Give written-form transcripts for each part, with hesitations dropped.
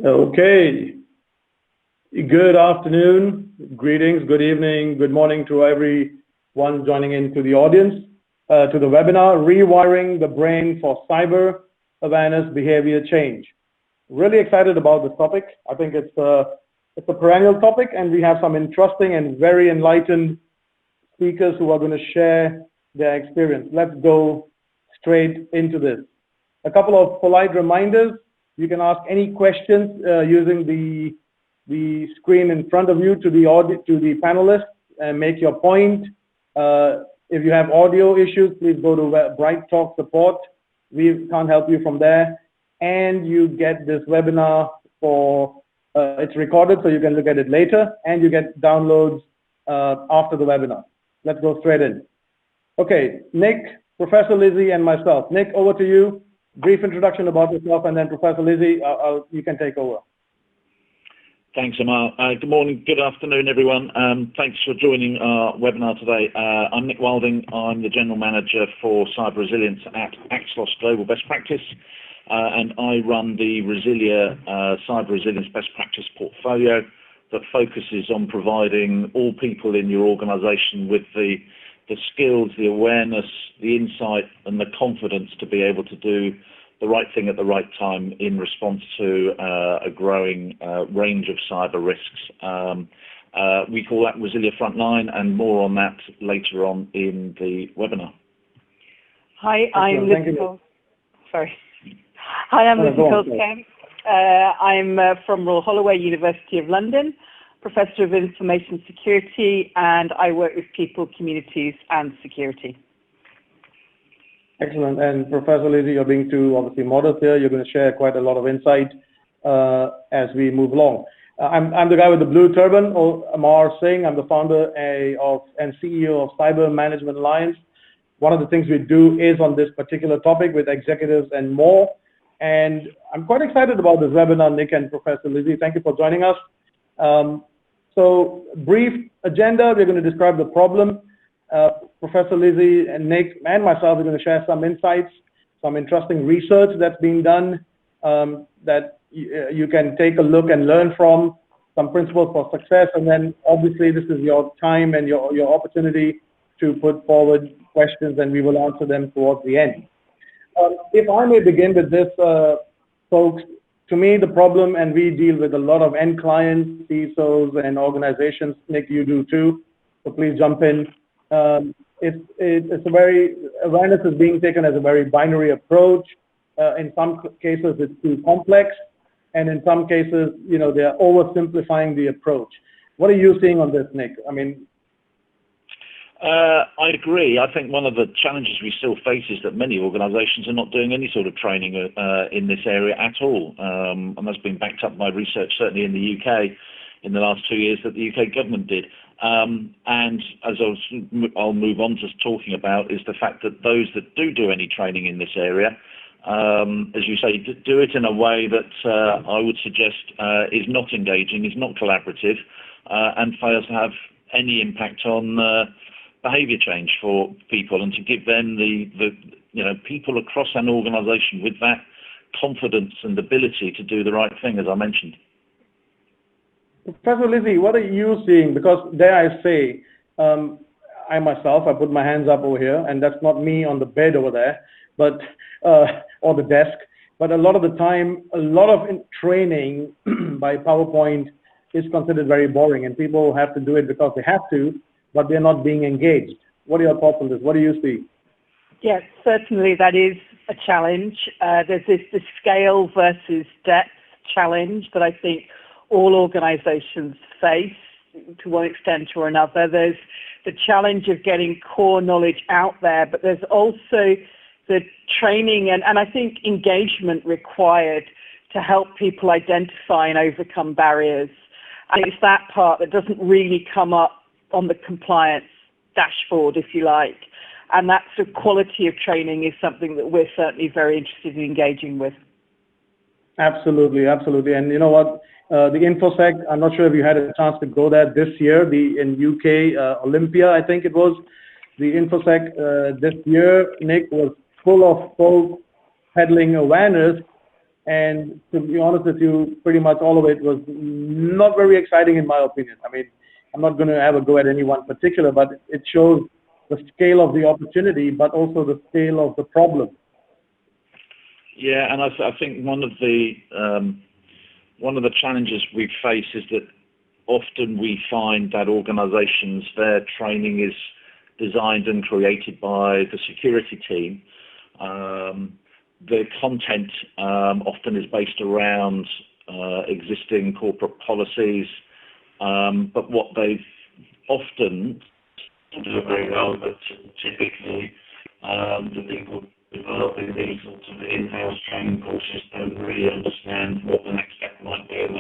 Okay. Good afternoon, greetings, good evening, good morning to everyone joining into the audience, to the webinar, Rewiring the Brain for Cyber Awareness Behavior Change. Really excited about this topic. I think it's a perennial topic, and we have some interesting and very enlightened speakers who are going to share their experience. Let's go straight into this. A couple of polite reminders. You can ask any questions using the screen in front of you to the panelists and make your point. If you have audio issues, please go to Bright Talk support. We can't help you from there. And you get this webinar it's recorded, so you can look at it later, and you get downloads after the webinar. Let's go straight in. Okay, Nick, Professor Lizzie, and myself. Nick, over to you. Brief introduction about yourself, and then Professor Lizzie, you can take over. Thanks, Amar. Good morning, good afternoon, everyone. Thanks for joining our webinar today. I'm Nick Wilding. I'm the General Manager for Cyber Resilience at Axlos Global Best Practice, and I run the Resilia Cyber Resilience Best Practice portfolio that focuses on providing all people in your organisation with the skills, the awareness, the insight, and the confidence to be able to do the right thing at the right time in response to a growing range of cyber risks. We call that Resilia Frontline, and more on that later on in the webinar. Hi, I'm Lizzie. Sorry. Hi, I'm Lizzie Colescamp. I'm from Royal Holloway, University of London, Professor of Information Security, and I work with people, communities, and security. Excellent. And Professor Lizzie, you're being too obviously modest here. You're going to share quite a lot of insight as we move along. I'm the guy with the blue turban, Amar Singh. I'm the founder and CEO of Cyber Management Alliance. One of the things we do is on this particular topic with executives and more. And I'm quite excited about this webinar, Nick and Professor Lizzie. Thank you for joining us. So brief agenda, we're going to describe the problem. Professor Lizzie and Nick and myself are going to share some insights, some interesting research that's being done that you can take a look and learn from, some principles for success, and then obviously this is your time and your opportunity to put forward questions, and we will answer them towards the end. If I may begin with this, folks, to me, the problem, and we deal with a lot of end clients, CISOs, and organizations. Nick, you do too, so please jump in. It's a very, awareness is being taken as a very binary approach. In some cases, it's too complex, and in some cases, you know, they're oversimplifying the approach. What are you seeing on this, Nick? I mean, I agree. I think one of the challenges we still face is that many organisations are not doing any sort of training in this area at all, and that's been backed up by research, certainly in the UK, in the last 2 years that the UK government did. And as I'll move on to talking about is the fact that those that do any training in this area, as you say, do it in a way that I would suggest is not engaging, is not collaborative, and fails to have any impact on behaviour change for people, and to give them the people across an organisation with that confidence and ability to do the right thing, as I mentioned. Professor Lizzie, what are you seeing? Because dare I say, I myself, I put my hands up over here, and that's not me on the bed over there, but or the desk. But a lot of the time, a lot of training by PowerPoint is considered very boring, and people have to do it because they have to, but they're not being engaged. What are your thoughts on this? What do you see? Yes, certainly that is a challenge. There's this scale versus depth challenge that I think all organizations face to one extent or another. There's the challenge of getting core knowledge out there, but there's also the training and I think engagement required to help people identify and overcome barriers. And it's that part that doesn't really come up on the compliance dashboard, if you like. And that sort of quality of training is something that we're certainly very interested in engaging with. Absolutely, absolutely. And you know what? The InfoSec, I'm not sure if you had a chance to go there this year, in UK, Olympia, I think it was. The InfoSec this year, Nick, was full of folks peddling awareness And to be honest with you, pretty much all of it was not very exciting in my opinion. I mean, I'm not going to have a go at any one particular, but it shows the scale of the opportunity, but also the scale of the problem. Yeah, and I think one of the challenges we face is that often we find that organisations, their training is designed and created by the security team. The content often is based around existing corporate policies, but what they've often do very well, but typically the people developing these sorts of in-house training courses don't really understand what the next step might be, and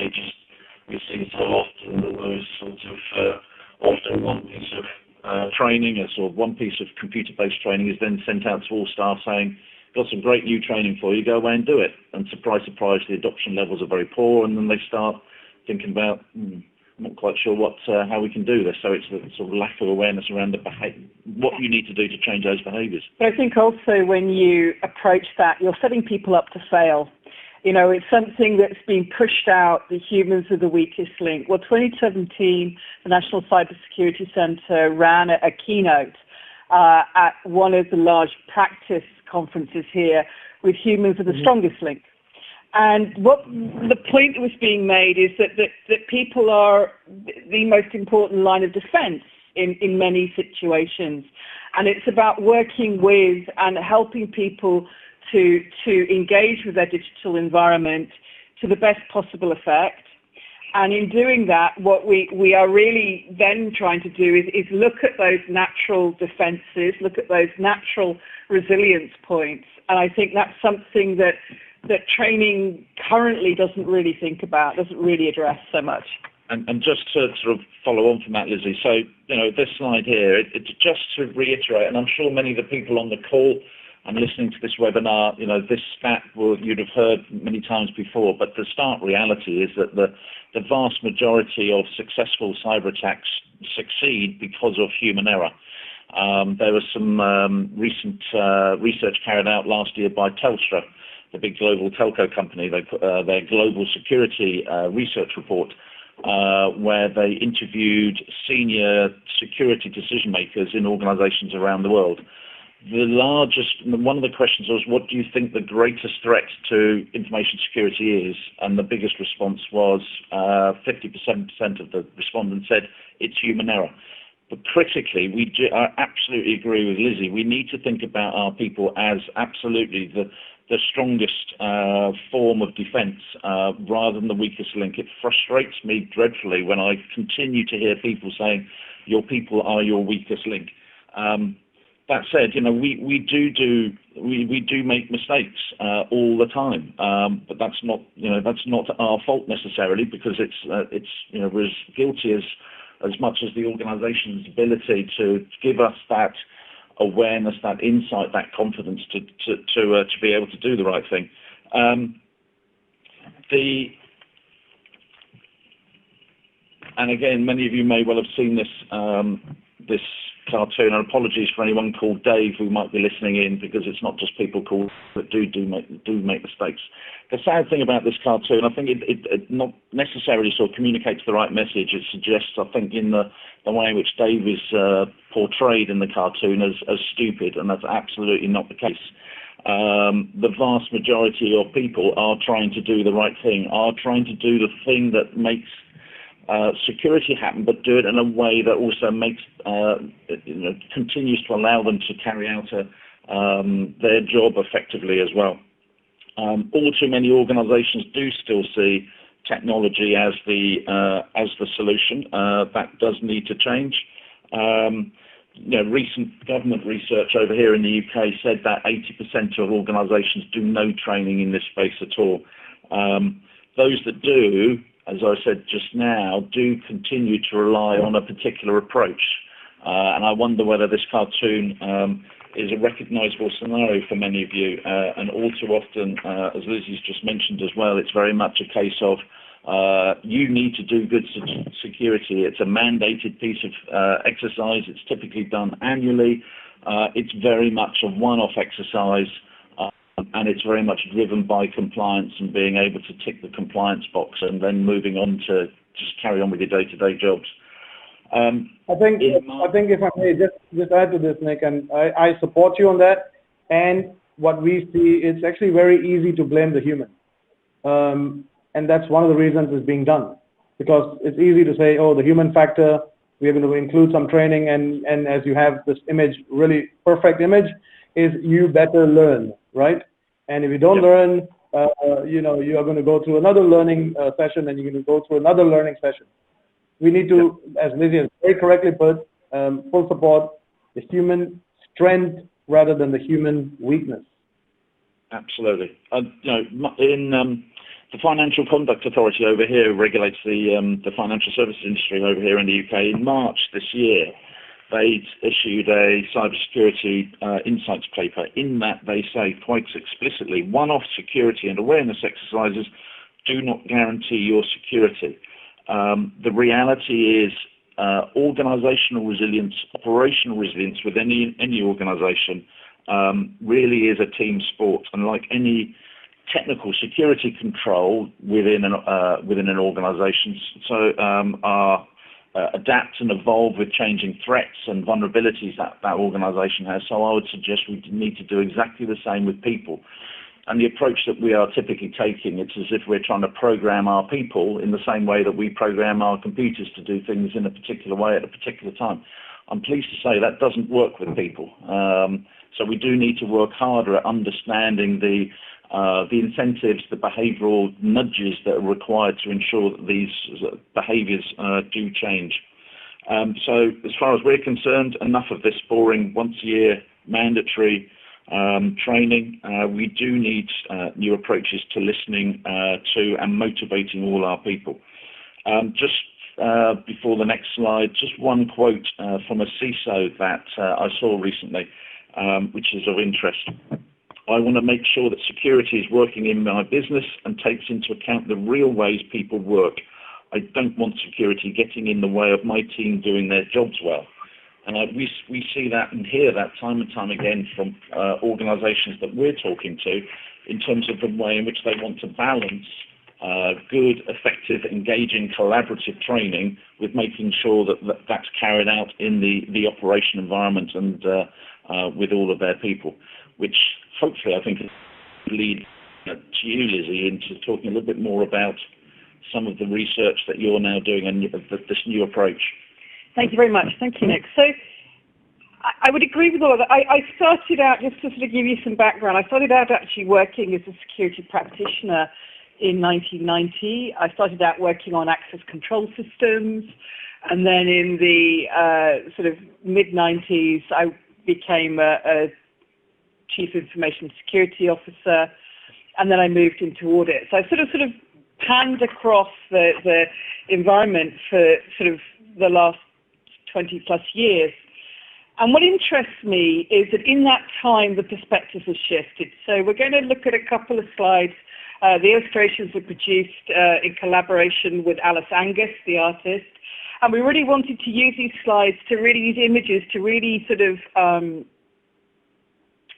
we see so often that those sorts of often one piece of training, or sort of one piece of computer-based training, is then sent out to all staff saying, got some great new training for you, go away and do it. And surprise, surprise, the adoption levels are very poor, and then they start thinking about, not quite sure how we can do this. So it's a sort of lack of awareness around what you need to do to change those behaviours. But I think also when you approach that, you're setting people up to fail. You know, it's something that's been pushed out, the humans are the weakest link. Well, 2017, the National Cybersecurity Centre ran a keynote at one of the large practice conferences here with humans are the strongest link. And what the point that was being made is that people are the most important line of defense in many situations. And it's about working with and helping people to engage with their digital environment to the best possible effect. And in doing that, what we are really then trying to do is look at those natural defenses, look at those natural resilience points. And I think that's something that training currently doesn't really think about, doesn't really address so much. And just to sort of follow on from that, Lizzie, so, you know, this slide here, it's just to reiterate, and I'm sure many of the people on the call and listening to this webinar, you know, this stat you'd have heard many times before, but the stark reality is that the vast majority of successful cyber attacks succeed because of human error. There was some recent research carried out last year by Telstra, the big global telco company. They put their global security research report where they interviewed senior security decision makers in organizations around the world. One of the questions was, what do you think the greatest threat to information security is? And the biggest response was 57% of the respondents said it's human error. But critically, I absolutely agree with Lizzie. We need to think about our people as absolutely the strongest form of defence rather than the weakest link. It frustrates me dreadfully when I continue to hear people saying your people are your weakest link. That said, you know, we do make mistakes all the time, but that's not our fault necessarily, because it's you know, we're as guilty as much as the organisation's ability to give us that awareness, that insight, that confidence to be able to do the right thing. And again, many of you may well have seen this cartoon, and apologies for anyone called Dave who might be listening in, because it's not just people called that do make mistakes. The sad thing about this cartoon, I think it not necessarily sort of communicates the right message. It suggests, I think, in the way in which Dave is portrayed in the cartoon as stupid, and that's absolutely not the case. The vast majority of people are trying to do the right thing, are trying to do the thing that makes security happen, but do it in a way that also makes, continues to allow them to carry out their job effectively as well. All too many organisations do still see technology as the solution. That does need to change. Recent government research over here in the UK said that 80% of organisations do no training in this space at all. Those that do, as I said just now, do continue to rely on a particular approach. And I wonder whether this cartoon is a recognisable scenario for many of you. And all too often, as Lizzie's just mentioned as well, it's very much a case of you need to do good security. It's a mandated piece of exercise. It's typically done annually. It's very much a one-off exercise. and it's very much driven by compliance and being able to tick the compliance box and then moving on to just carry on with your day-to-day jobs. I think if I may just add to this, Nick, and I support you on that. And what we see, it's actually very easy to blame the human. And that's one of the reasons it's being done. Because it's easy to say, oh, the human factor, we're going to include some training, and as you have this image, really perfect image, is you better learn, right? And if you don't learn, you are going to go through another learning session, and you're going to go through another learning session. We need to, as Lizzie has very correctly put, full support the human strength rather than the human weakness. Absolutely. The Financial Conduct Authority over here regulates the financial services industry over here in the UK. In March this year, they issued a cybersecurity insights paper. In that, they say quite explicitly, one-off security and awareness exercises do not guarantee your security. The reality is organizational resilience, operational resilience with any organization really is a team sport, and like any technical security control within an organization, so adapt and evolve with changing threats and vulnerabilities that organization has. So I would suggest we need to do exactly the same with people. And the approach that we are typically taking, it's as if we're trying to program our people in the same way that we program our computers to do things in a particular way at a particular time. I'm pleased to say that doesn't work with people. So we do need to work harder at understanding the incentives, the behavioural nudges that are required to ensure that these behaviours do change. So as far as we're concerned, enough of this boring once-a-year mandatory training. We do need new approaches to listening to and motivating all our people. Just before the next slide, just one quote from a CISO that I saw recently, which is of interest. I want to make sure that security is working in my business and takes into account the real ways people work. I don't want security getting in the way of my team doing their jobs well. And we see that and hear that time and time again from organisations that we're talking to in terms of the way in which they want to balance good, effective, engaging, collaborative training with making sure that that's carried out in the operation environment and with all of their people, which hopefully I think will lead to you, Lizzie, into talking a little bit more about some of the research that you're now doing and this new approach. Thank you very much. Thank you, Nick. So I would agree with all of that. I started out, just to sort of give you some background, I started out actually working as a security practitioner in 1990. I started out working on access control systems, and then in the sort of mid-90s, I became a Chief Information Security Officer, and then I moved into audit. So I sort of panned across the environment for sort of the last 20 plus years. And what interests me is that in that time, the perspective has shifted. So we're going to look at a couple of slides. The illustrations were produced in collaboration with Alice Angus, the artist. And we really wanted to use these slides to really, these images to really sort of,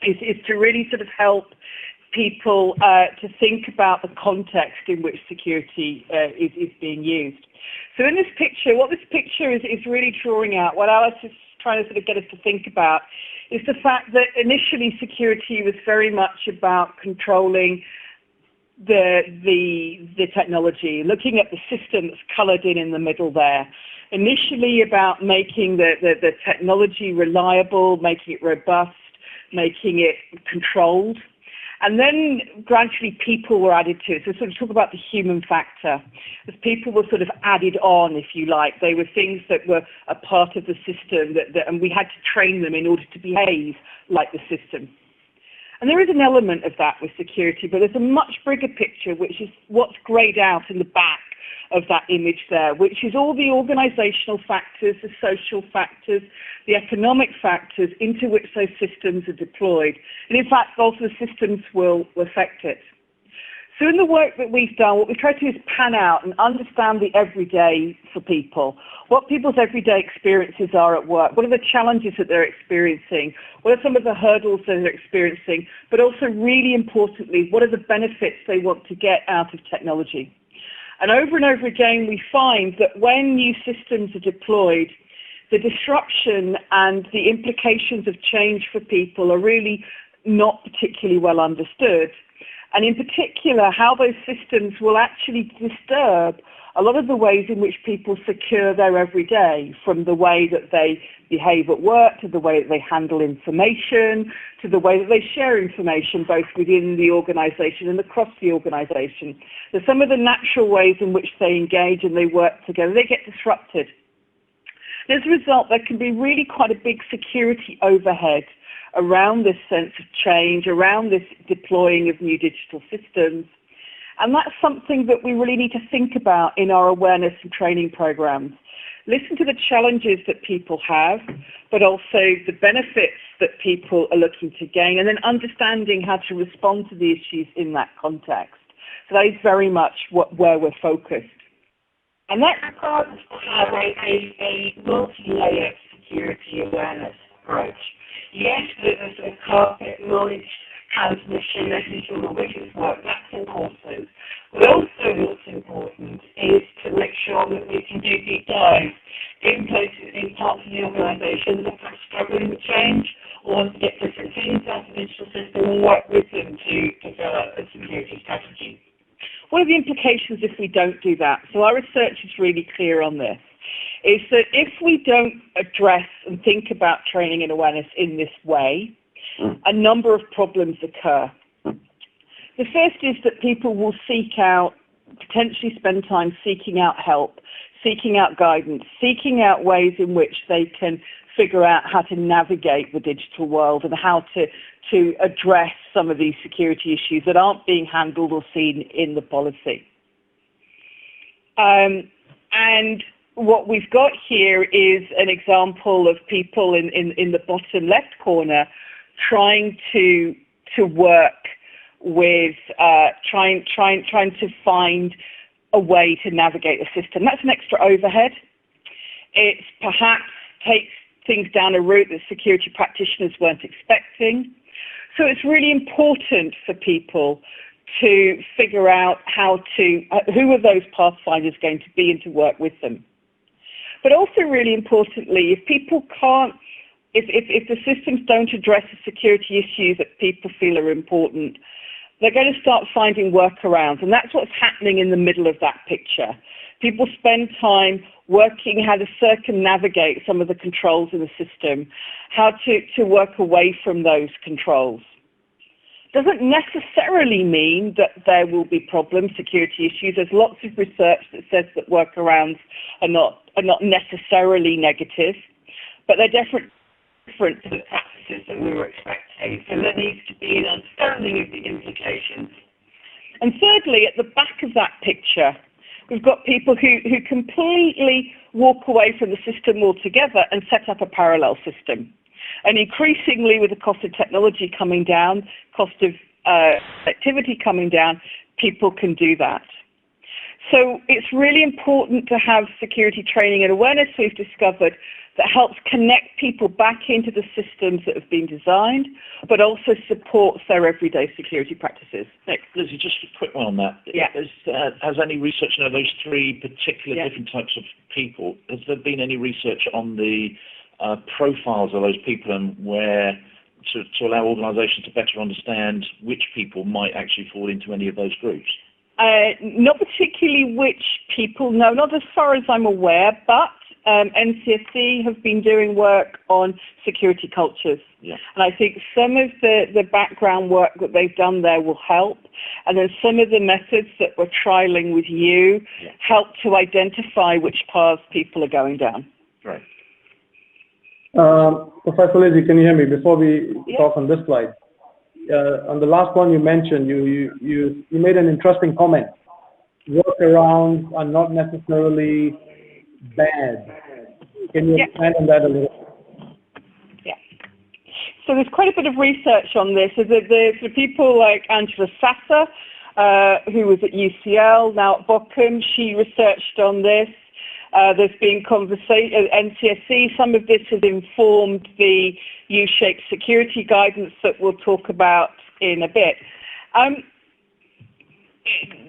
is to really sort of help people to think about the context in which security is being used. So in this picture, what this picture is really drawing out, what Alice is trying to sort of get us to think about, is the fact that initially security was very much about controlling the technology, looking at the system that's coloured in the middle there. Initially about making the technology reliable, making it robust, making it controlled. And then gradually people were added to it. So sort of talk about the human factor. As people were sort of added on, if you like. They were things that were a part of the system and we had to train them in order to behave like the system. And there is an element of that with security, but there's a much bigger picture, which is what's greyed out in the back of that image there, which is all the organisational factors, the social factors, the economic factors into which those systems are deployed. And in fact, also the systems will affect it. So in the work that we've done, what we've tried to do is pan out and understand the everyday for people, what people's everyday experiences are at work, what are the challenges that they're experiencing, what are some of the hurdles that they're experiencing, but also really importantly, what are the benefits they want to get out of technology. And over again, we find that when new systems are deployed, the disruption and the implications of change for people are really not particularly well understood. And in particular, how those systems will actually disturb a lot of the ways in which people secure their everyday, from the way that they behave at work, to the way that they handle information, to the way that they share information, both within the organisation and across the organisation. So some of the natural ways in which they engage and they work together, they get disrupted. And as a result, there can be really quite a big security overhead around this sense of change, around this deploying of new digital systems. And that's something that we really need to think about in our awareness and training programs. Listen to the challenges that people have, but also the benefits that people are looking to gain, and then understanding how to respond to the issues in that context. So that is very much where we're focused. And that requires us to have a multi-layered security awareness approach. Yes, there's a carpet knowledge transmission, making sure the widgets work, that's important. But also what's important is to make sure that we can do deep dives in places, in parts of the organisation that are struggling with change, or to get different teams out of the digital system and work with them to develop a security strategy. What are the implications if we don't do that? So our research is really clear on this, is that if we don't address and think about training and awareness in this way, a number of problems occur. The first is that people will seek out, potentially spend time seeking out help, seeking out guidance, seeking out ways in which they can figure out how to navigate the digital world and how to address some of these security issues that aren't being handled or seen in the policy. And what we've got here is an example of people in the bottom left corner trying to work with trying to find a way to navigate the system. That's an extra overhead. It perhaps takes things down a route that security practitioners weren't expecting. So it's really important for people to figure out who are those pathfinders going to be and to work with them. But also really importantly, if people can't, if the systems don't address the security issues that people feel are important, they're going to start finding workarounds. And that's what's happening in the middle of that picture. People spend time working how to circumnavigate some of the controls in the system, how to work away from those controls. Doesn't necessarily mean that there will be problems, security issues. There's lots of research that says that workarounds are not necessarily negative, but they're different to the practices that we were expecting. So there needs to be an understanding of the implications. And thirdly, at the back of that picture, we've got people who completely walk away from the system altogether and set up a parallel system. And increasingly, with the cost of technology coming down, cost of activity coming down, people can do that. So it's really important to have security training and awareness, we've discovered, that helps connect people back into the systems that have been designed, but also supports their everyday security practices. Nick, Lizzie, just a quick one on that. Yeah. Has any research on those three particular different types of people, has there been any research on the profiles of those people and where to allow organisations to better understand which people might actually fall into any of those groups? Not particularly which people, no, not as far as I'm aware, but NCSC have been doing work on security cultures. Yeah. And I think some of the background work that they've done there will help. And then some of the methods that we're trialling with you help to identify which paths people are going down. Right. Professor Lizzie, can you hear me before we talk on this slide? On the last one you mentioned, you made an interesting comment. Workarounds are not necessarily bad. Can you expand on that a little? Yeah. So there's quite a bit of research on this. So the people like Angela Sasser who was at UCL, now at Bochum. She researched on this. There's been conversation at NCSC. Some of this has informed the U-shaped security guidance that we'll talk about in a bit.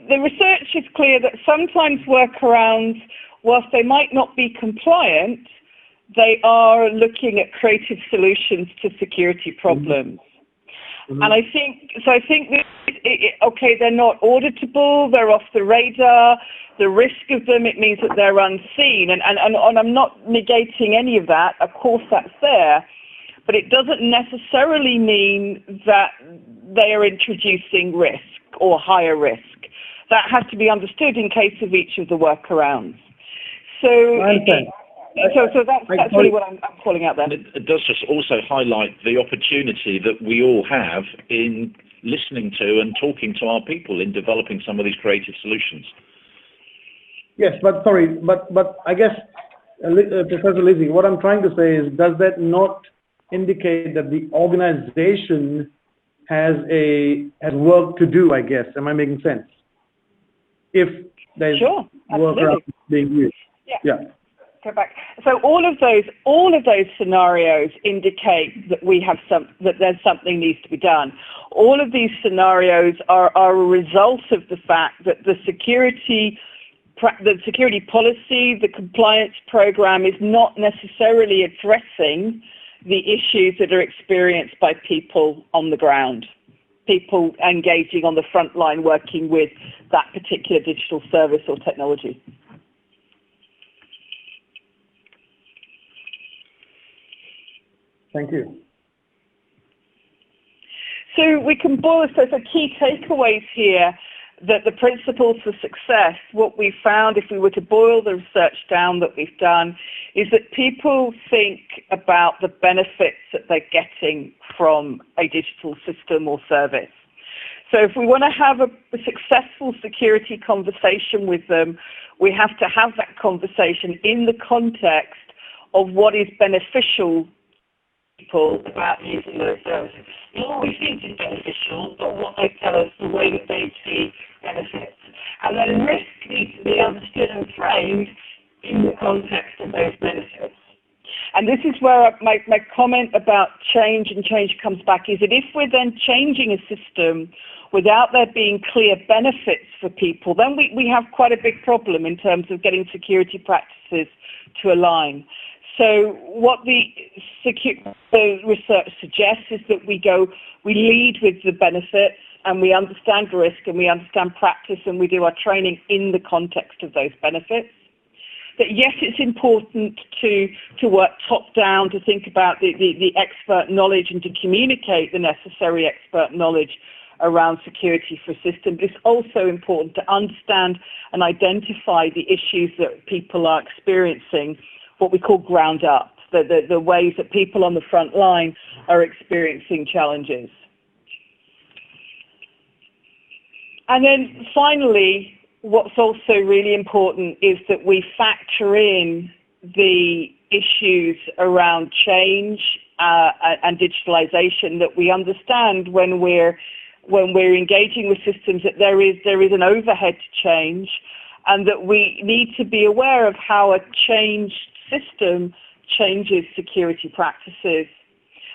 The research is clear that sometimes workarounds, whilst they might not be compliant, they are looking at creative solutions to security problems. Mm-hmm. And I think okay, they're not auditable, they're off the radar. The risk of them, it means that they're unseen. And I'm not negating any of that. Of course, that's there. But it doesn't necessarily mean that they are introducing risk or higher risk. That has to be understood in case of each of the workarounds. So that's really what I'm calling out there. It does just also highlight the opportunity that we all have in listening to and talking to our people in developing some of these creative solutions. Yes, but I guess, Professor Lizzie, what I'm trying to say is, does that not indicate that the organization has work to do, I guess? Am I making sense? If there's workaround being used. Yeah. Go back. So all of those scenarios indicate that that there's something needs to be done. All of these scenarios are a result of the fact that the security policy, the compliance program is not necessarily addressing the issues that are experienced by people on the ground, people engaging on the front line working with that particular digital service or technology. Thank you. So we can boil this as key takeaways here, that the principles for success, what we found, if we were to boil the research down that we've done, is that people think about the benefits that they're getting from a digital system or service. So if we want to have a successful security conversation with them, we have to have that conversation in the context of what is beneficial people about using those services. Not what we think is beneficial, but what they tell us, the way that they see benefits. And then risk needs to be understood and framed in the context of those benefits. And this is where my comment about change comes back, is that if we're then changing a system without there being clear benefits for people, then we have quite a big problem in terms of getting security practices to align. So what the research suggests is that we lead with the benefits, and we understand risk, and we understand practice, and we do our training in the context of those benefits. That yes, it's important to work top down, to think about the expert knowledge and to communicate the necessary expert knowledge around security for a system. But it's also important to understand and identify the issues that people are experiencing, what we call ground up, the ways that people on the front line are experiencing challenges. And then finally, what's also really important is that we factor in the issues around change and digitalization, that we understand when we're engaging with systems that there is an overhead to change, and that we need to be aware of how a changed system changes security practices,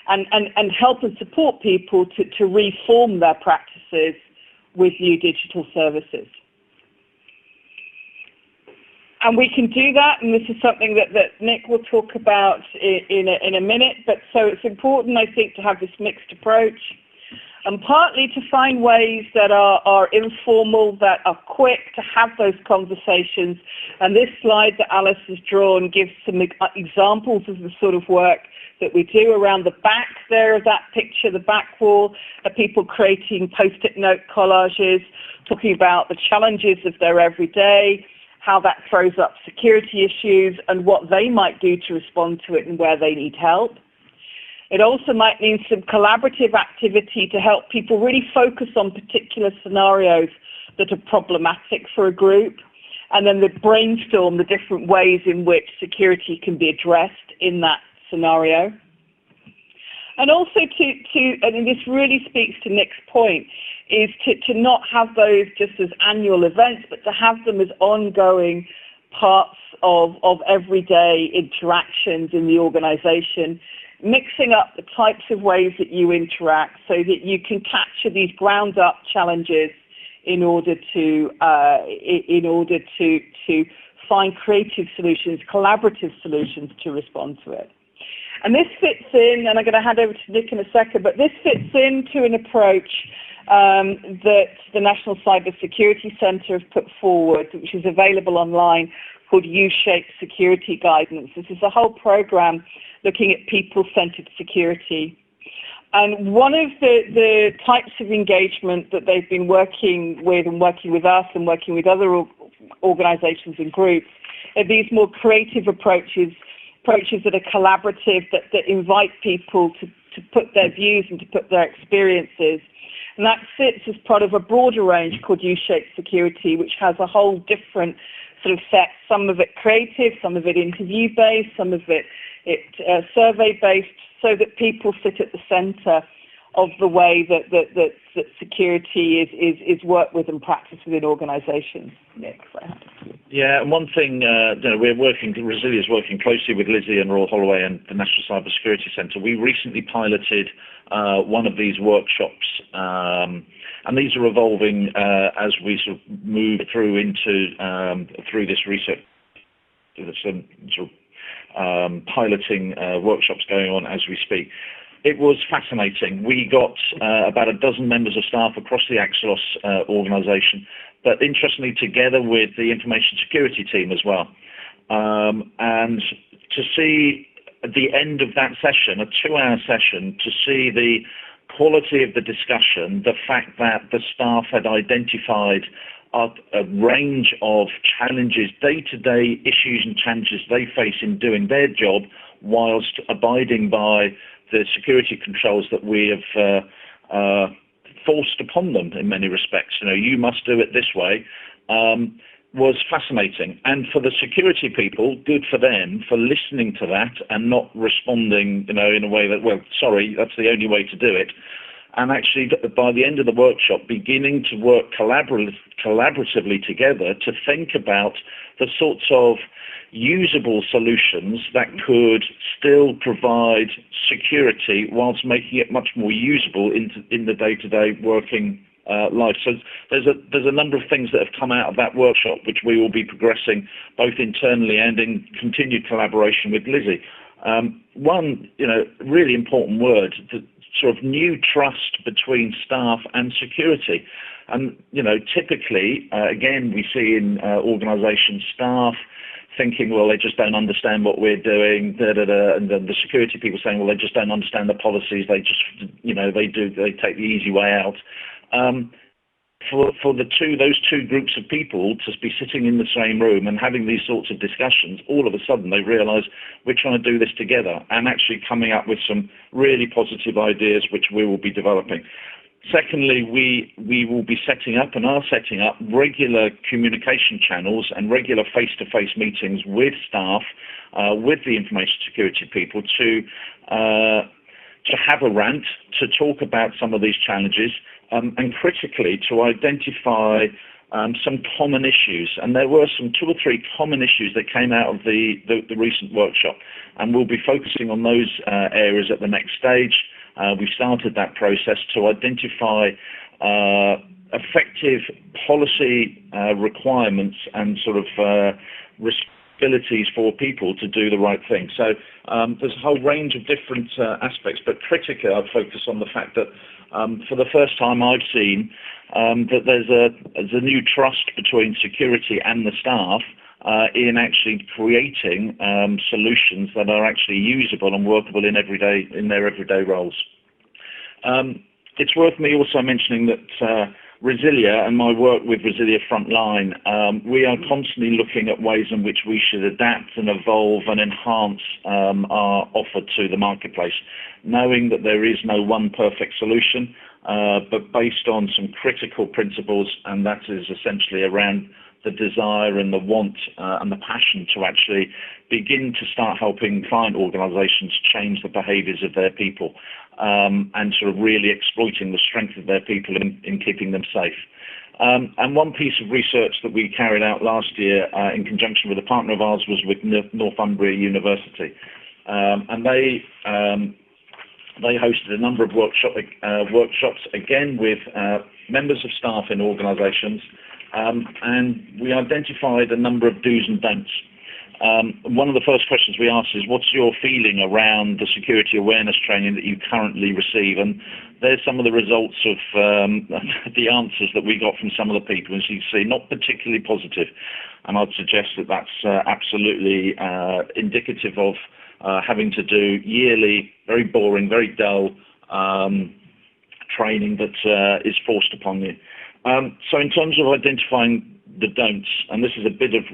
and help and support people to reform their practices with new digital services. And we can do that, and this is something that Nick will talk about in a minute, but so it's important, I think, to have this mixed approach, and partly to find ways that are informal, that are quick, to have those conversations. And this slide that Alice has drawn gives some examples of the sort of work that we do around the back there of that picture, the back wall, of people creating post-it note collages, talking about the challenges of their everyday, how that throws up security issues and what they might do to respond to it and where they need help. It also might mean some collaborative activity to help people really focus on particular scenarios that are problematic for a group, and then they brainstorm the different ways in which security can be addressed in that scenario. And also and this really speaks to Nick's point, is to not have those just as annual events, but to have them as ongoing parts of everyday interactions in the organisation, mixing up the types of ways that you interact so that you can capture these ground-up challenges in order to find creative solutions, collaborative solutions to respond to it. And this fits in, and I'm going to hand over to Nick in a second, but this fits into an approach that the National Cyber Security Centre has put forward, which is available online, called U-shaped security guidance. This is a whole program looking at people-centered security. And one of the types of engagement that they've been working with us and working with other organizations and groups are these more creative approaches that are collaborative, that invite people to put their views and to put their experiences. And that sits as part of a broader range called U-shaped security, which has a whole different sort of set, some of it creative, some of it interview-based, some of it survey-based, so that people sit at the centre of the way that security is worked with and practiced within organisations. Nick, yeah, and one thing, Resilia is working closely with Lizzie and Royal Holloway and the National Cyber Security Centre. We recently piloted one of these workshops, and these are evolving as we sort of move through through this research. There's some sort of piloting workshops going on as we speak. It was fascinating. We got about a dozen members of staff across the Axelos organisation, but interestingly together with the information security team as well. And to see at the end of that session, a 2-hour session, to see the quality of the discussion, the fact that the staff had identified a range of challenges, day-to-day issues and challenges they face in doing their job whilst abiding by the security controls that we have forced upon them in many respects. You must do it this way, was fascinating. And for the security people, good for them for listening to that and not responding, in a way that, well, sorry, that's the only way to do it. And actually, by the end of the workshop, beginning to work collaboratively together to think about the sorts of usable solutions that could still provide security whilst making it much more usable in the day-to-day working life. So there's a number of things that have come out of that workshop which we will be progressing both internally and in continued collaboration with Lizzie. One, really important word, the sort of new trust between staff and security. And, typically, again, we see in organisations staff thinking, well, they just don't understand what we're doing, and then the security people saying, well, they just don't understand the policies, they just, they take the easy way out. For those two groups of people to be sitting in the same room and having these sorts of discussions, all of a sudden they realise we're trying to do this together and actually coming up with some really positive ideas which we will be developing. Secondly, we will be setting up and are setting up regular communication channels and regular face-to-face meetings with staff, with the information security people to have a rant, to talk about some of these challenges, and critically to identify some common issues. And there were some 2 or 3 common issues that came out of the recent workshop, and we'll be focusing on those areas at the next stage. We started that process to identify effective policy requirements and sort of responsibilities for people to do the right thing. So there's a whole range of different aspects, but critically I'd focus on the fact that for the first time I've seen that there's a new trust between security and the staff in actually creating solutions that are actually usable and workable in their everyday roles. It's worth me also mentioning that Resilia and my work with Resilia Frontline, we are constantly looking at ways in which we should adapt and evolve and enhance our offer to the marketplace, knowing that there is no one perfect solution. but based on some critical principles, and that is essentially around the desire and the want and the passion to actually begin to start helping client organizations change the behaviors of their people, and sort of really exploiting the strength of their people in keeping them safe. And one piece of research that we carried out last year in conjunction with a partner of ours was with Northumbria University. And they hosted a number of workshops, again, with members of staff in organisations, and we identified a number of do's and don'ts. One of the first questions we asked is, what's your feeling around the security awareness training that you currently receive? And there's some of the results of the answers that we got from some of the people, as you see, not particularly positive. And I'd suggest that that's absolutely indicative of having to do yearly, very boring, very dull training that is forced upon you. So in terms of identifying the don'ts, and this is a bit of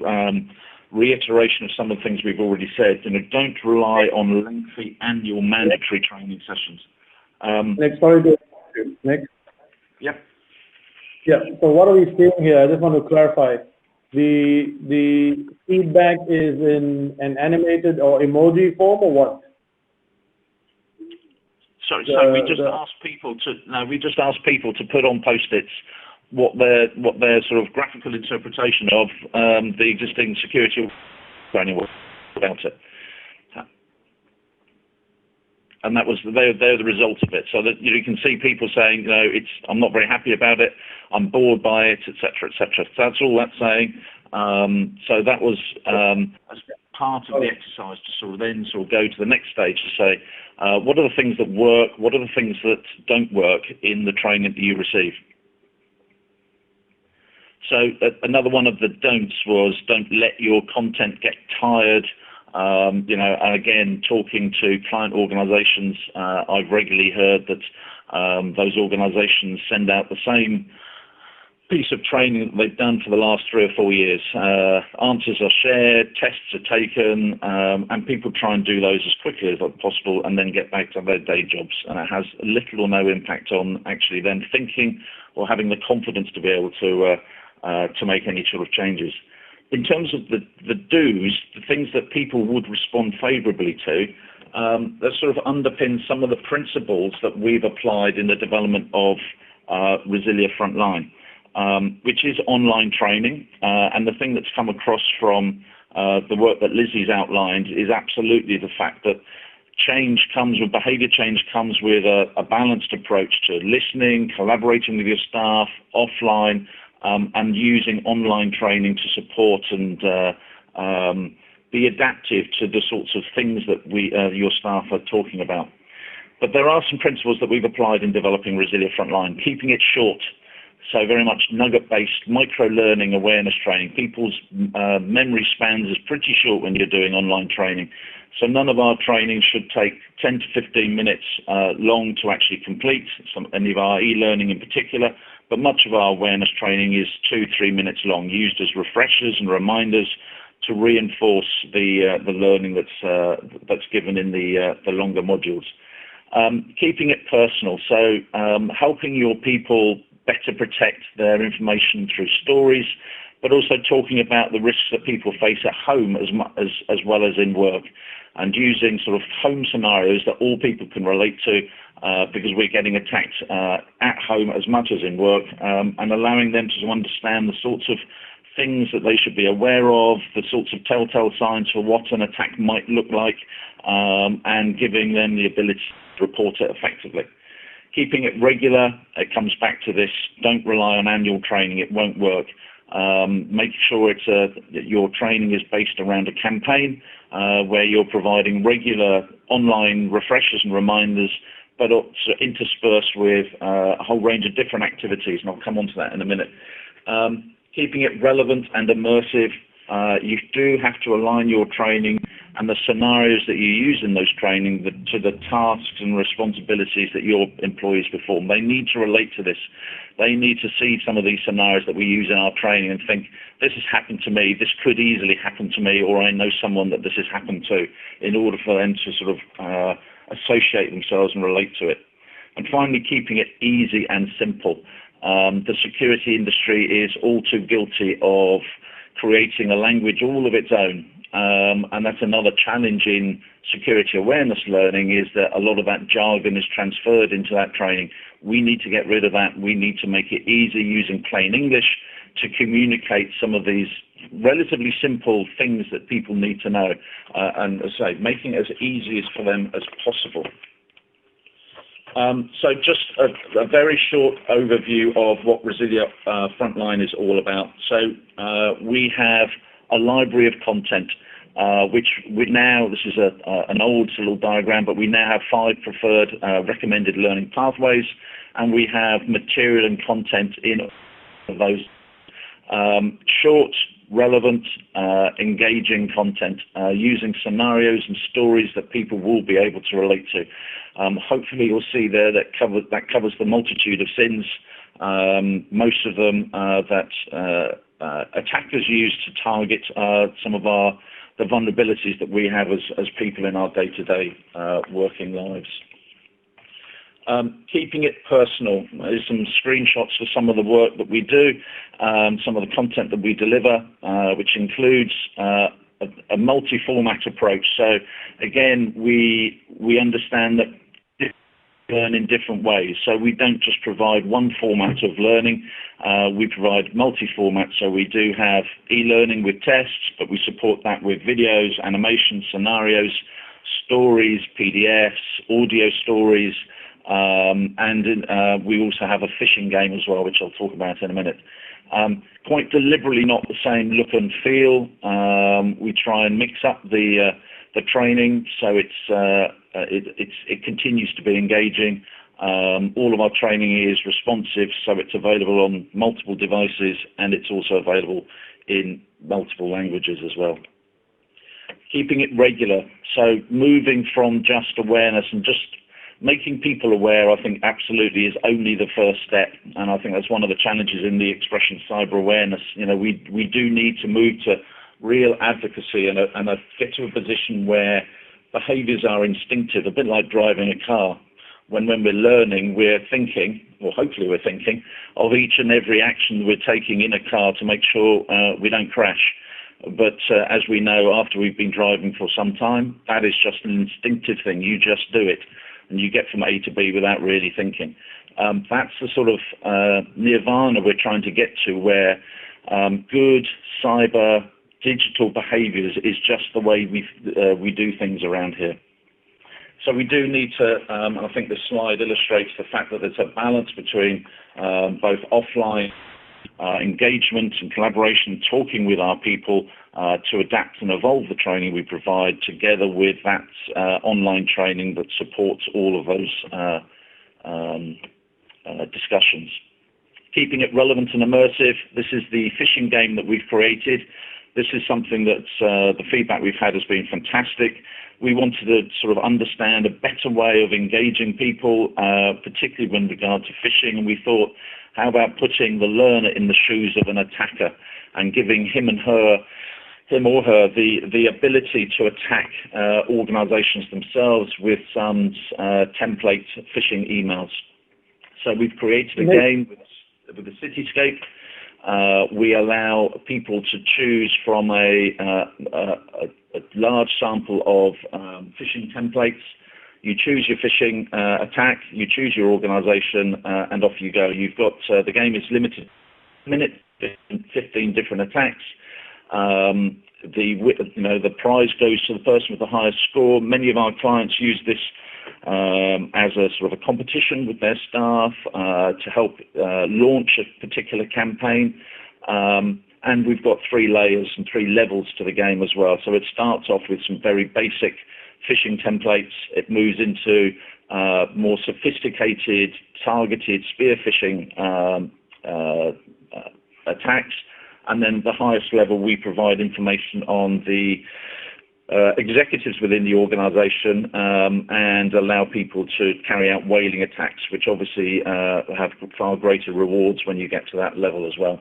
reiteration of some of the things we've already said, don't rely on lengthy annual mandatory training sessions. Next, sorry to next. Yeah. Yeah. So what are we seeing here? I just want to clarify. The feedback is in an animated or emoji form, or what? Sorry, so we just asked people to put on post-its what their sort of graphical interpretation of the existing security training was about it. And that was they're the result of it. So that you can see people saying, I'm not very happy about it, I'm bored by it, etc., etc. So that's all that's saying. So that was as part of the exercise to sort of go to the next stage to say, what are the things that work, what are the things that don't work in the training that you receive. So another one of the don'ts was, don't let your content get tired. And again, talking to client organisations, I've regularly heard that those organisations send out the same piece of training that they've done for the last 3 or 4 years. Answers are shared, tests are taken, and people try and do those as quickly as possible and then get back to their day jobs. And it has little or no impact on actually then thinking or having the confidence to be able to make any sort of changes. In terms of the do's, the things that people would respond favourably to, that sort of underpin some of the principles that we've applied in the development of Resilia Frontline, which is online training. And the thing that's come across from the work that Lizzie's outlined is absolutely the fact that behaviour change comes with a balanced approach to listening, collaborating with your staff, offline, and using online training to support and be adaptive to the sorts of things that your staff are talking about. But there are some principles that we've applied in developing Resilia Frontline, keeping it short, so very much nugget-based, micro-learning awareness training. People's memory spans is pretty short when you're doing online training. So none of our training should take 10 to 15 minutes long to actually complete, any of our e-learning in particular, but much of our awareness training is 2-3 minutes long, used as refreshers and reminders to reinforce the learning that's given in the longer modules. Keeping it personal, so helping your people better protect their information through stories, but also talking about the risks that people face at home as well as in work, and using sort of home scenarios that all people can relate to, because we're getting attacked at home as much as in work, and allowing them to understand the sorts of things that they should be aware of, the sorts of telltale signs for what an attack might look like, and giving them the ability to report it effectively. Keeping it regular, it comes back to this, don't rely on annual training, it won't work. Make sure your training is based around a campaign where you're providing regular online refreshers and reminders, but also interspersed with a whole range of different activities, and I'll come on to that in a minute. Keeping it relevant and immersive, you do have to align your training and the scenarios that you use in those training to the tasks and responsibilities that your employees perform. They need to relate to this. They need to see some of these scenarios that we use in our training and think, this has happened to me, this could easily happen to me, or I know someone that this has happened to, in order for them to sort of associate themselves and relate to it. And finally, keeping it easy and simple. The security industry is all too guilty of creating a language all of its own. And that's another challenge in security awareness learning, is that a lot of that jargon is transferred into that training. We need to get rid of that. We need to make it easy using plain English to communicate some of these relatively simple things that people need to know. And as I say, making it as easy as for them as possible. So just a very short overview of what Resilio Frontline is all about. So we have a library of content, which we now, this is an old little diagram, but we now have 5 preferred recommended learning pathways, and we have material and content in those short, relevant, engaging content using scenarios and stories that people will be able to relate to. Hopefully you'll see there that covers the multitude of sins, most of them that attackers use to target some of the vulnerabilities that we have as people in our day-to-day working lives. Keeping it personal. There's some screenshots of some of the work that we do, some of the content that we deliver, which includes a multi-format approach. So again, we understand that learn in different ways. So we don't just provide one format of learning, we provide multi-format. So we do have e-learning with tests, but we support that with videos, animations, scenarios, stories, PDFs, audio stories, and we also have a phishing game as well, which I'll talk about in a minute. Quite deliberately not the same look and feel. We try and mix up the training, so it continues to be engaging. All of our training is responsive, so it's available on multiple devices, and it's also available in multiple languages as well. Keeping it regular, so moving from just awareness and just making people aware, I think absolutely is only the first step, and I think that's one of the challenges in the expression cyber awareness. You know, we do need to move to real advocacy and get to a position where behaviours are instinctive, a bit like driving a car. When we're learning, we're thinking, or hopefully we're thinking, of each and every action we're taking in a car to make sure we don't crash. But as we know, after we've been driving for some time, that is just an instinctive thing. You just do it, and you get from A to B without really thinking. That's the sort of nirvana we're trying to get to, where good cyber digital behaviours is just the way we do things around here. So we do need to, I think this slide illustrates the fact that there's a balance between both offline engagement and collaboration, talking with our people to adapt and evolve the training we provide, together with that online training that supports all of those discussions. Keeping it relevant and immersive. This is the phishing game that we've created. This is something that the feedback we've had has been fantastic. We wanted to sort of understand a better way of engaging people, particularly when regard to phishing, and we thought, how about putting the learner in the shoes of an attacker and giving him or her, the ability to attack organizations themselves with some template phishing emails. So we've created a game with a cityscape. We allow people to choose from a large sample of phishing templates. You choose your phishing attack, you choose your organization, and off you go. You've got the game is limited to a minute, 15 different attacks. The prize goes to the person with the highest score. Many of our clients use this as a sort of a competition with their staff to help launch a particular campaign. And we've got 3 layers and 3 levels to the game as well. So it starts off with some very basic phishing templates. It moves into more sophisticated, targeted spear phishing attacks. And then the highest level, we provide information on the executives within the organization and allow people to carry out whaling attacks, which obviously have far greater rewards when you get to that level as well.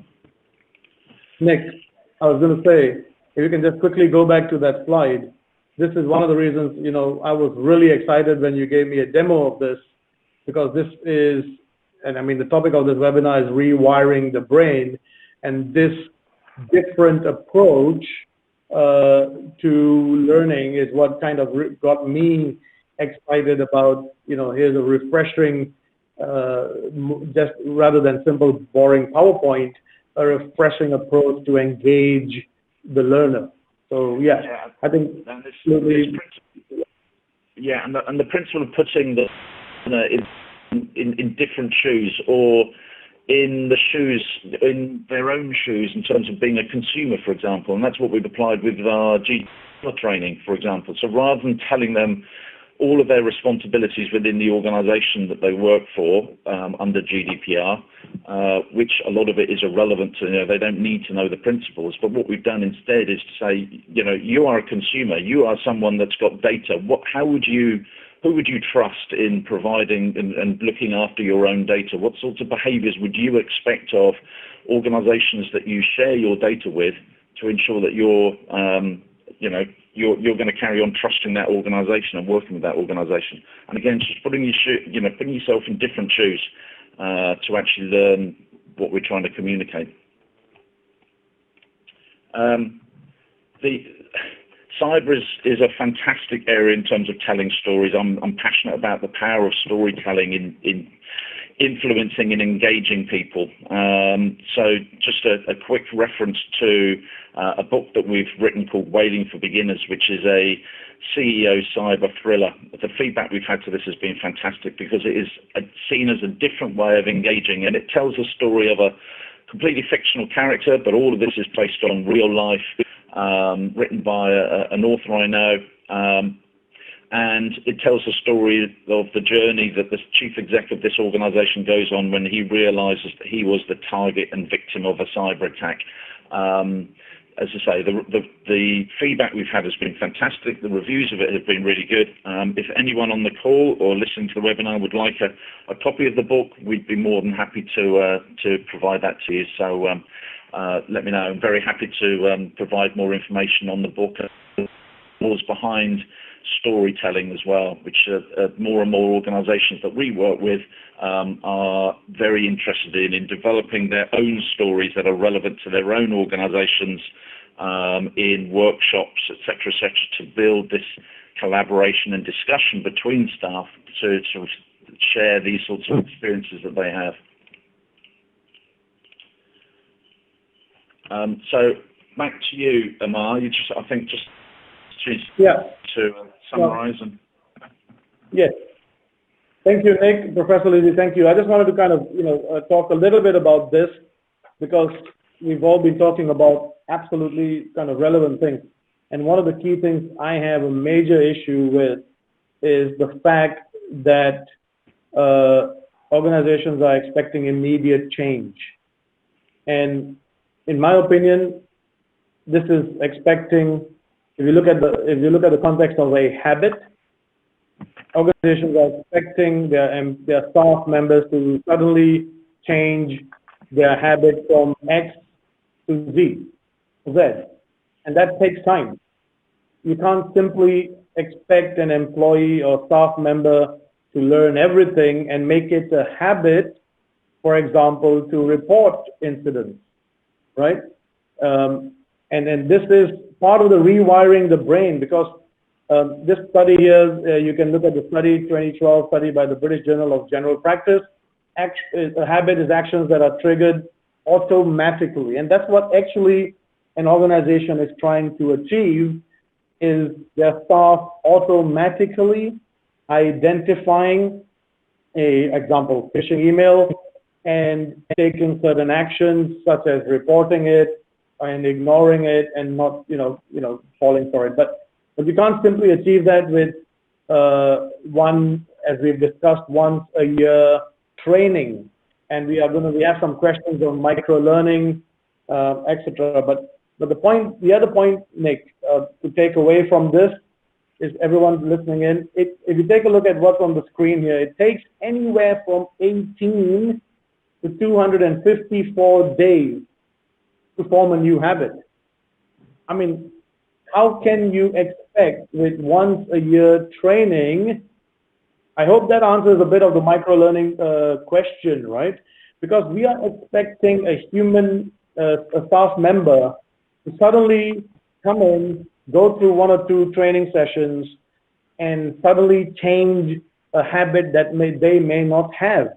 Nick, I was going to say, if you can just quickly go back to that slide. This is one of the reasons, I was really excited when you gave me a demo of this, because this is, and I mean, the topic of this webinar is rewiring the brain, and this different approach to learning is what kind of got me excited about, here's a refreshing, just rather than simple boring PowerPoint, a refreshing approach to engage the learner. So yeah. I think absolutely. Yeah, and the principle of putting the in different shoes, or in their own shoes in terms of being a consumer, for example, and that's what we've applied with our GDPR training, for example. So rather than telling them all of their responsibilities within the organisation that they work for under GDPR, which a lot of it is irrelevant to, they don't need to know the principles, but what we've done instead is to say, you are a consumer, you are someone that's got data. Who would you trust in providing and looking after your own data? What sorts of behaviours would you expect of organisations that you share your data with to ensure that you're going to carry on trusting that organisation and working with that organisation? And again, just putting yourself in different shoes to actually learn what we're trying to communicate. Cyber is a fantastic area in terms of telling stories. I'm passionate about the power of storytelling in influencing and engaging people. So just a quick reference to a book that we've written called Waiting for Beginners, which is a CEO cyber thriller. The feedback we've had to this has been fantastic because it is seen as a different way of engaging, and it tells a story of a completely fictional character, but all of this is based on real life, written by an author I know, and it tells the story of the journey that the chief exec of this organization goes on when he realizes that he was the target and victim of a cyber attack. As I say, the feedback we've had has been fantastic. The reviews of it have been really good. If anyone on the call or listening to the webinar would like a copy of the book, we'd be more than happy to provide that to you. So let me know. I'm very happy to provide more information on the book. Was behind storytelling as well, which more and more organisations that we work with are very interested in developing their own stories that are relevant to their own organisations in workshops, etc., to build this collaboration and discussion between staff to share these sorts of experiences that they have. So back to you, Amar. You just to summarize. Yes. Thank you, Nick. Professor Lizzie, thank you. I just wanted to kind of, talk a little bit about this because we've all been talking about absolutely kind of relevant things. And one of the key things I have a major issue with is the fact that organizations are expecting immediate change. And in my opinion, this is expecting, if you look at the context of a habit, organizations are expecting their staff members to suddenly change their habit from X to Z, and that takes time. You can't simply expect an employee or staff member to learn everything and make it a habit, for example, to report incidents, right? And this is part of the rewiring the brain, because this study here, you can look at the study, 2012 study by the British Journal of General Practice. A habit is actions that are triggered automatically. And that's what actually an organization is trying to achieve, is their staff automatically identifying example, phishing email, and taking certain actions such as reporting it and ignoring it and not, falling for it. But we can't simply achieve that with one, as we've discussed, once a year training. And we have some questions on micro learning, etc. But the other point, Nick, to take away from this is, everyone listening in, if you take a look at what's on the screen here, it takes anywhere from 18 to 254 days to form a new habit. I mean, how can you expect with once a year training, I hope that answers a bit of the micro-learning question, right? Because we are expecting a human, a staff member to suddenly come in, go through 1 or 2 training sessions, and suddenly change a habit that they may not have.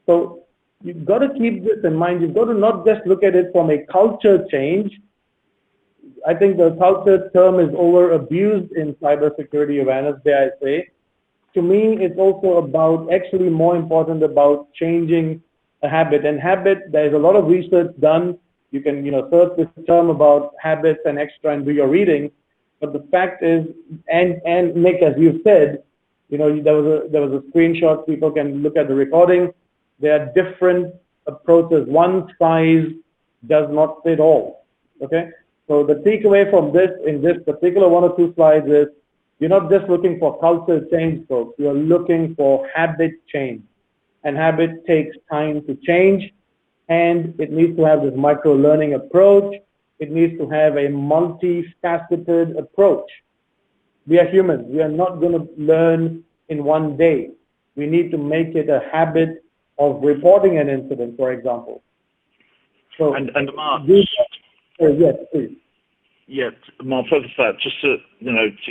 So you've got to keep this in mind. You've got to not just look at it from a culture change. I think the culture term is over abused in cybersecurity awareness, dare I say. To me, it's also about, actually more important, about changing a habit. And habit, there's a lot of research done. You can, search this term about habits and extra and do your reading. But the fact is, and Nick, as you've said, there was a screenshot. People can look at the recording. There are different approaches. One size does not fit all. Okay. So the takeaway from this, in this particular 1 or 2 slides, is you're not just looking for culture change, folks. You're looking for habit change, and habit takes time to change, and it needs to have this micro-learning approach. It needs to have a multifaceted approach. We are humans. We are not going to learn in one day. We need to make it a habit of reporting an incident, for example. So, and Mark, yes, please. Yeah, Mark, further to that, just to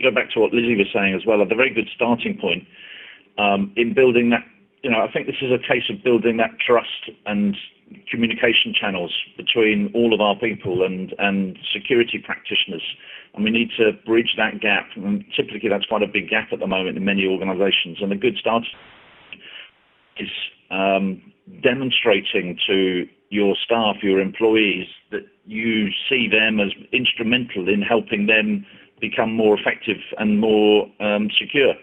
go back to what Lizzie was saying as well, a very good starting point in building that. I think this is a case of building that trust and communication channels between all of our people and security practitioners, and we need to bridge that gap. And typically, that's quite a big gap at the moment in many organisations. And a good start is demonstrating to your staff, your employees, that you see them as instrumental in helping them become more effective and more secure.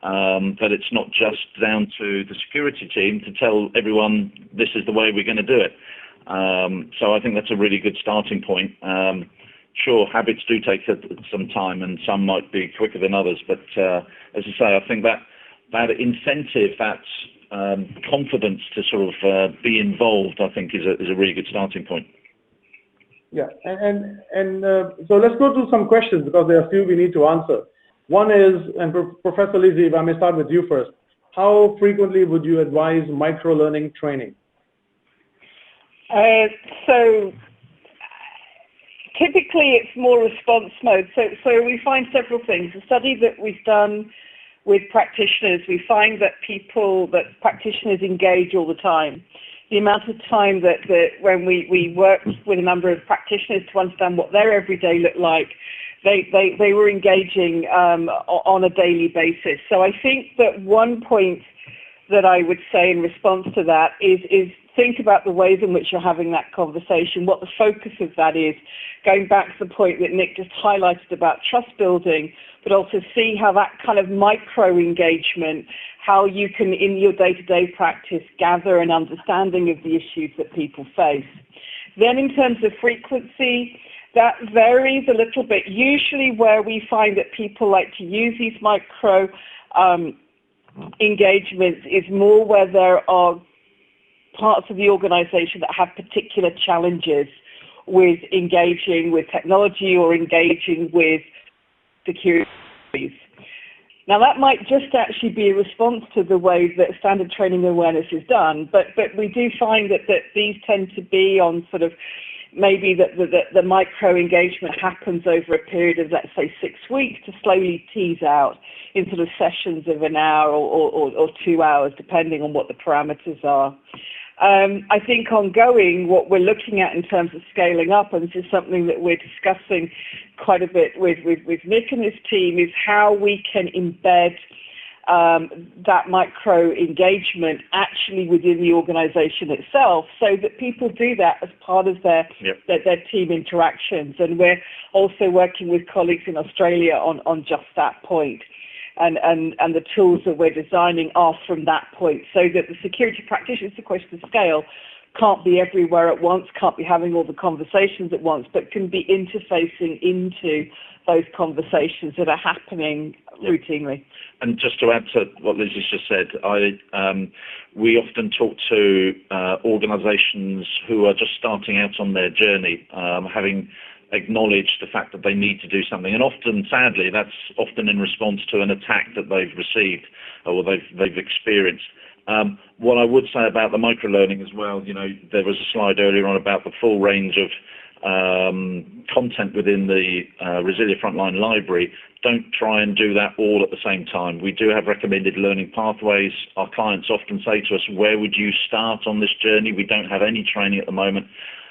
That it's not just down to the security team to tell everyone this is the way we're going to do it. So I think that's a really good starting point. Sure, habits do take some time, and some might be quicker than others. But as I say, I think that incentive, that confidence to sort of be involved, I think is a really good starting point. Yeah, and so let's go to some questions, because there are a few we need to answer. One is, and Professor Lizzie, if I may start with you first, how frequently would you advise micro-learning training? So typically it's more response mode. So we find several things. A study that we've done with practitioners, we find that practitioners engage all the time. The amount of time that when we worked with a number of practitioners to understand what their everyday looked like, they were engaging on a daily basis. So I think that one point that I would say in response to that is think about the ways in which you're having that conversation, what the focus of that is, going back to the point that Nick just highlighted about trust building, but also see how that kind of micro engagement, how you can, in your day-to-day practice, gather an understanding of the issues that people face. Then in terms of frequency, that varies a little bit. Usually where we find that people like to use these micro engagements is more where there are parts of the organization that have particular challenges with engaging with technology or engaging with security. Now that might just actually be a response to the way that standard training awareness is done, but we do find that these tend to be on sort of maybe the micro engagement happens over a period of, let's say, 6 weeks to slowly tease out in sort of sessions of an hour or 2 hours, depending on what the parameters are. I think ongoing, what we're looking at in terms of scaling up, and this is something that we're discussing quite a bit with Nick and his team, is how we can embed that micro engagement actually within the organization itself, so that people do that as part of their team interactions. And we're also working with colleagues in Australia on just that point. And the tools that we're designing are from that point, so that the security practitioners, the question of scale, can't be everywhere at once, can't be having all the conversations at once, but can be interfacing into those conversations that are happening routinely. And just to add to what Lizzie's just said, we often talk to organisations who are just starting out on their journey, having acknowledge the fact that they need to do something. And often, sadly, that's often in response to an attack that they've received or they've experienced. What I would say about the microlearning as well, there was a slide earlier on about the full range of content within the Resilia Frontline library. Don't try and do that all at the same time. We do have recommended learning pathways. Our clients often say to us, where would you start on this journey? We don't have any training at the moment.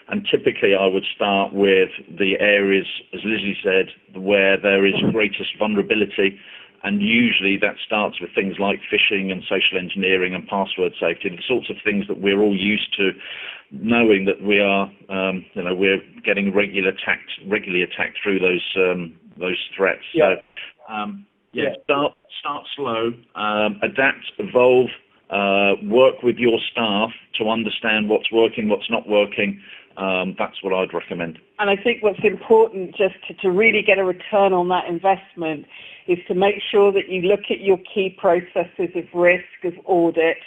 And typically I would start with the areas, as Lizzie said, where there is greatest vulnerability. And usually that starts with things like phishing and social engineering and password safety, the sorts of things that we're all used to, knowing that we are, we're getting regularly attacked through those threats. Yeah. So, start slow, adapt, evolve, work with your staff to understand what's working, what's not working. That's what I'd recommend. And I think what's important just to really get a return on that investment is to make sure that you look at your key processes of risk, of audit,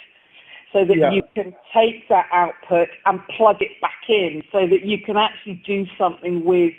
so that you can take that output and plug it back in so that you can actually do something with